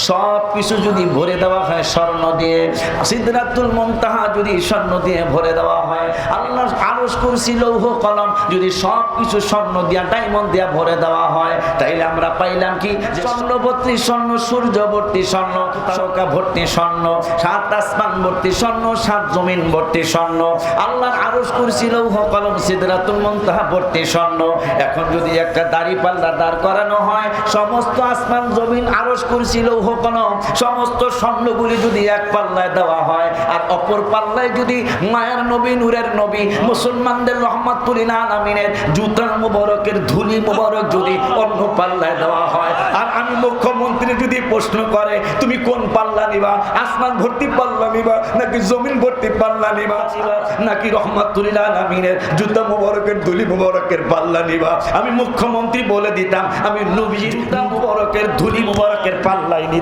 সব কিছু যদি ভরে দেওয়া হয় স্বর্ণ দিয়ে, সিদরাতুল মুনতাহা যদি স্বর্ণ দিয়ে ভরে দেওয়া হয়, আল্লাহর আরশ কুরসি লৌহ কলম যদি সব কিছু স্বর্ণ দিয়া ডায়মন্ড দিয়া ভরে দেওয়া হয়, তাইলে আমরা পাইলাম কি? স্বর্ণ ভর্তি স্বর্ণ, সূর্য ভর্তি স্বর্ণ, তারকা ভর্তি স্বর্ণ, সাত আসমান ভর্তি স্বর্ণ, সাত জমিন ভর্তি স্বর্ণ, আল্লাহর আরশ কুরসি লৌহ কলম সিদরাতুল মুনতাহা ভর্তি স্বর্ণ। এখন যদি একটা দাঁড়িপাল্লা দাঁড় করানো হয়, সমস্ত আসমান জমিন আরশ কুরসি লৌহ কলম সমস্ত স্বর্ণগুলি যদি এক পাল্লায় দেওয়া হয়, আর অপর পাল্লায় যদি মায়ার নবী নূরের নবী মুসলমানদের রহমাতুল লিল আলামিনের জুতা মুবারকের ধুলি মুবারক যদি অন্য পাল্লায় দেওয়া হয়, আর আমি মুখ্যমন্ত্রী যদি প্রশ্ন করে তুমি কোন পাল্লা নিবা, আসমান ভর্তি পাল্লা নিবা নাকি জমিন ভর্তি পাল্লা নিবা, নাকি রহমাতুল লিল আলামিনের জুতা মুবারকের ধুলি মুবারকের পাল্লা নিবা, আমি মুখ্যমন্ত্রী বলে দিতাম আমি নবীর জুতা মুবারকের ধুলি মুবারকের পাল্লাই নিতাম।